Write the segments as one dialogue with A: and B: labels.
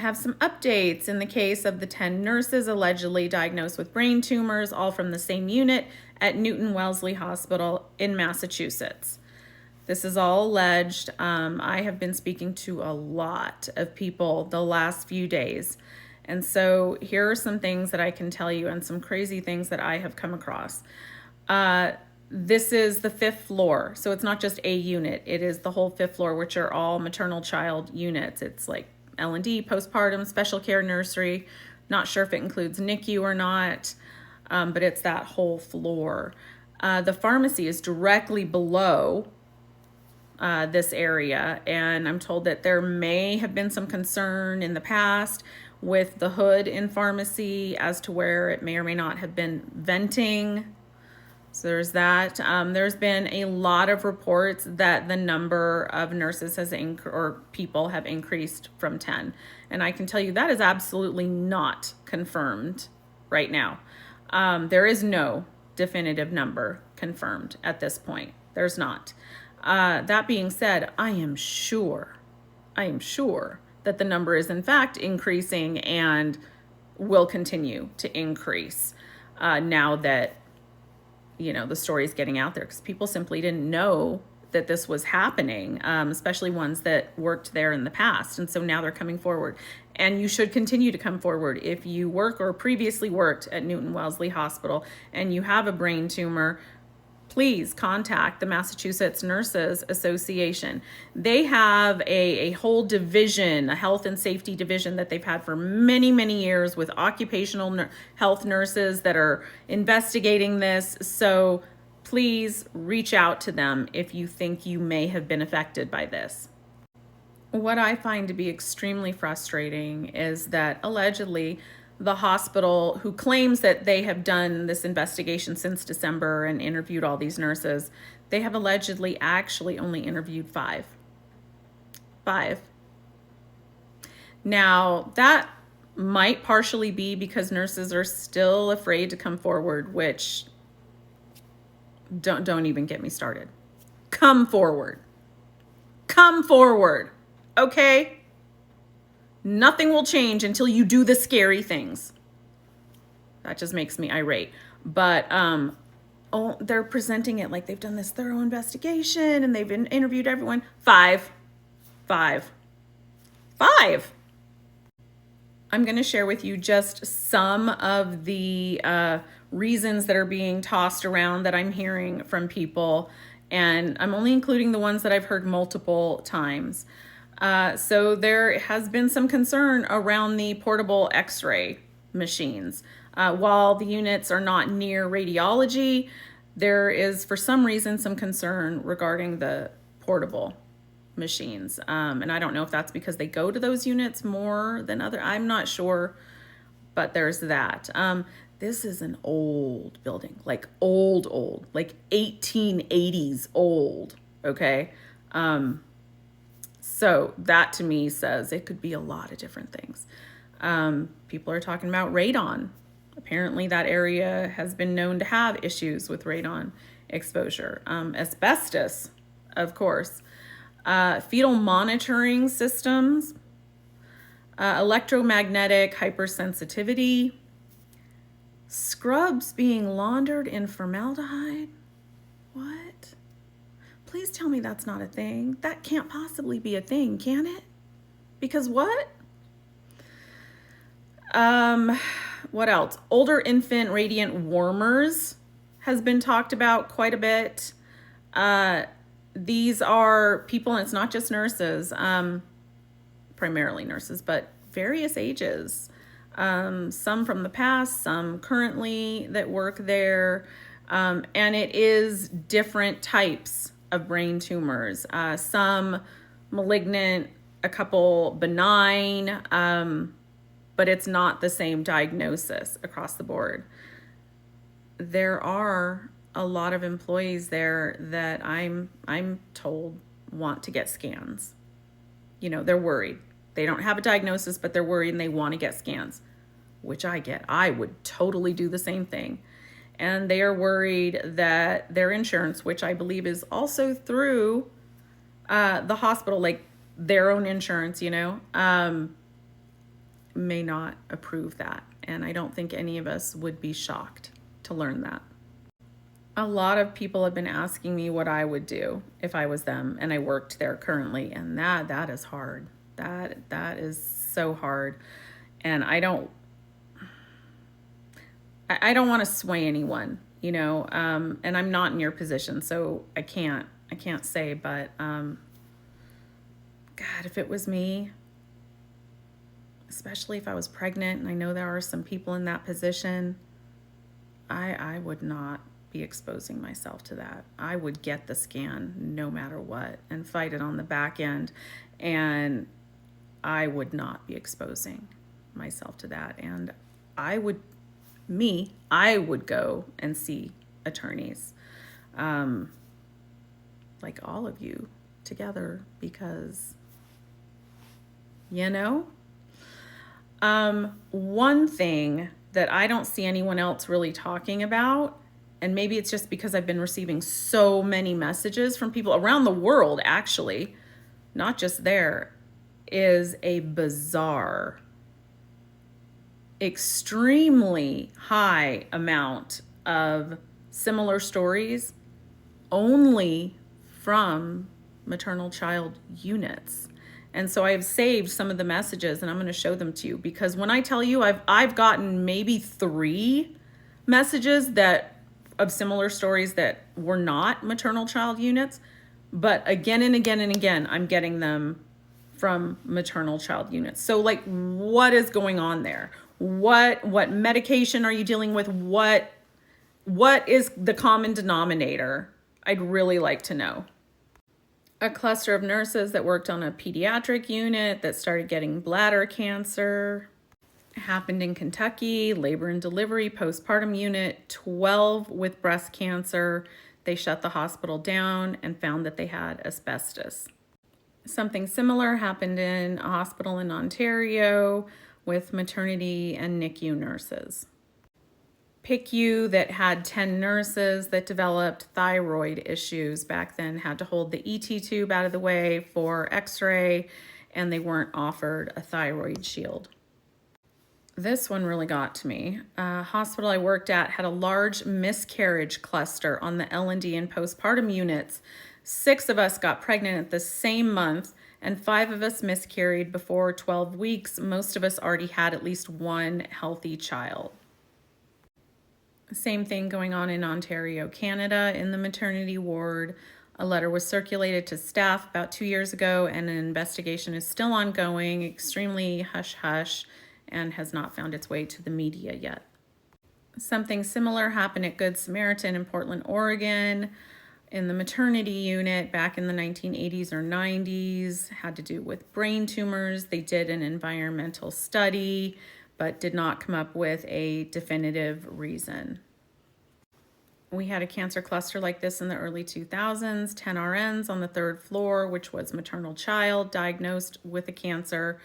A: have some updates in the case of the 10 nurses allegedly diagnosed with brain tumors, all from the same unit at Newton-Wellesley Hospital in Massachusetts. This is all alleged. I have been speaking to a lot of people the last few days. And so here are some things that I can tell you and some crazy things that I have come across. This is the 5th floor. So it's not just a unit. It is the whole 5th floor, which are all maternal child units. It's like L&D, postpartum, special care nursery. Not sure if it includes NICU or not, but it's that whole floor. The pharmacy is directly below this area, and I'm told that there may have been some concern in the past with the hood in pharmacy as to where it may or may not have been venting. So there's that. There's been a lot of reports that the number of nurses or people have increased from 10. And I can tell you that is absolutely not confirmed right now. There is no definitive number confirmed at this point. There's not. That being said, I am sure that the number is in fact increasing and will continue to increase now that, the story is getting out there, because people simply didn't know that this was happening, especially ones that worked there in the past. And so now they're coming forward. And you should continue to come forward. If you work or previously worked at Newton-Wellesley Hospital and you have a brain tumor, please contact the Massachusetts Nurses Association. They have a whole division, a health and safety division that they've had for many, many years with occupational health nurses that are investigating this. So please reach out to them if you think you may have been affected by this. What I find to be extremely frustrating is that allegedly the hospital, who claims that they have done this investigation since December and interviewed all these nurses, they have allegedly actually only interviewed 5. Now, that might partially be because nurses are still afraid to come forward, which don't even get me started. Come forward. Okay? Nothing will change until you do the scary things. That just makes me irate. But they're presenting it like they've done this thorough investigation and they've interviewed everyone. 5. I'm going to share with you just some of the reasons that are being tossed around that I'm hearing from people. And I'm only including the ones that I've heard multiple times. So there has been some concern around the portable X-ray machines. While the units are not near radiology, there is for some reason some concern regarding the portable machines. And I don't know if that's because they go to those units more than I'm not sure, but there's that. This is an old building, like old, like 1880s old, okay? So that to me says it could be a lot of different things. People are talking about radon. Apparently that area has been known to have issues with radon exposure. Asbestos, of course. Fetal monitoring systems. Electromagnetic hypersensitivity. Scrubs being laundered in formaldehyde. What? Please tell me that's not a thing. That can't possibly be a thing, can it? Because what? What else? Older infant radiant warmers has been talked about quite a bit. These are people, and it's not just nurses, primarily nurses, but various ages. Some from the past, some currently that work there. And it is different types of brain tumors, some malignant, a couple benign, but it's not the same diagnosis across the board. There are a lot of employees there that I'm told want to get scans. They're worried. They don't have a diagnosis, but they're worried and they want to get scans, which I get. I would totally do the same thing. And they are worried that their insurance, which I believe is also through the hospital, like their own insurance, may not approve that. And I don't think any of us would be shocked to learn that. A lot of people have been asking me what I would do if I was them and I worked there currently, and that is hard. That is so hard. And I don't want to sway anyone, and I'm not in your position, so I can't say, but God, if it was me, especially if I was pregnant, and I know there are some people in that position, I would not be exposing myself to that. I would get the scan no matter what and fight it on the back end, and I would not be exposing myself to that. And I would go and see attorneys, like all of you together, because, one thing that I don't see anyone else really talking about, and maybe it's just because I've been receiving so many messages from people around the world, actually, not just there, is a bizarre, extremely high amount of similar stories only from maternal child units. And so I've saved some of the messages, and I'm going to show them to you, because when I tell you I've gotten maybe 3 messages of similar stories that were not maternal child units, but again and again and again, I'm getting them from maternal child units. So like, what is going on there? What medication are you dealing with? What is the common denominator? I'd really like to know. A cluster of nurses that worked on a pediatric unit that started getting bladder cancer. Happened in Kentucky, labor and delivery, postpartum unit, 12 with breast cancer. They shut the hospital down and found that they had asbestos. Something similar happened in a hospital in Ontario with maternity and NICU nurses. PICU that had 10 nurses that developed thyroid issues back then had to hold the ET tube out of the way for x-ray, and they weren't offered a thyroid shield. This one really got to me. A hospital I worked at had a large miscarriage cluster on the L&D and postpartum units. 6 of us got pregnant at the same month, and 5 of us miscarried before 12 weeks. Most of us already had at least 1 healthy child. Same thing going on in Ontario, Canada, in the maternity ward. A letter was circulated to staff about 2 years ago, and an investigation is still ongoing, extremely hush-hush, and has not found its way to the media yet. Something similar happened at Good Samaritan in Portland, Oregon, in the maternity unit back in the 1980s or 90s. Had to do with brain tumors. They did an environmental study, but did not come up with a definitive reason. We had a cancer cluster like this in the early 2000s, 10 RNs on the 3rd floor, which was maternal child diagnosed with a cancer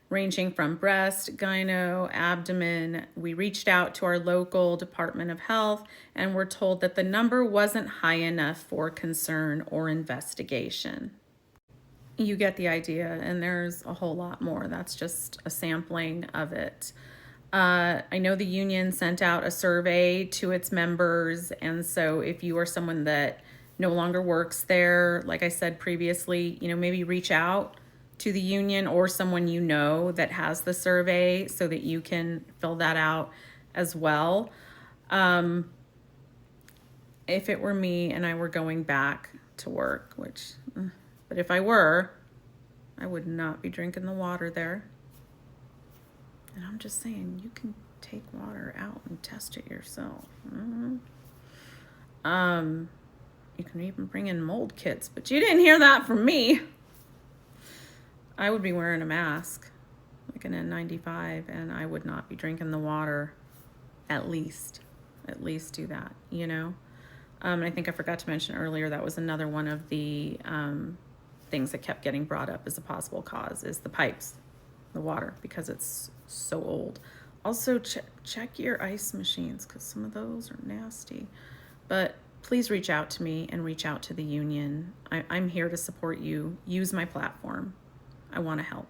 A: ranging from breast, gyno, abdomen. We reached out to our local Department of Health and were told that the number wasn't high enough for concern or investigation. You get the idea, and there's a whole lot more. That's just a sampling of it. I know the union sent out a survey to its members, and so if you are someone that no longer works there, like I said previously, maybe reach out to the union or someone that has the survey so that you can fill that out as well. If it were me and I were going back to work, but if I were, I would not be drinking the water there. And I'm just saying, you can take water out and test it yourself. You can even bring in mold kits, but you didn't hear that from me. I would be wearing a mask, like an N95, and I would not be drinking the water. At least do that, I think I forgot to mention earlier, that was another one of the things that kept getting brought up as a possible cause, is the pipes, the water, because it's so old. Also, check your ice machines, because some of those are nasty. But please reach out to me and reach out to the union. I'm here to support you. Use my platform. I want to help.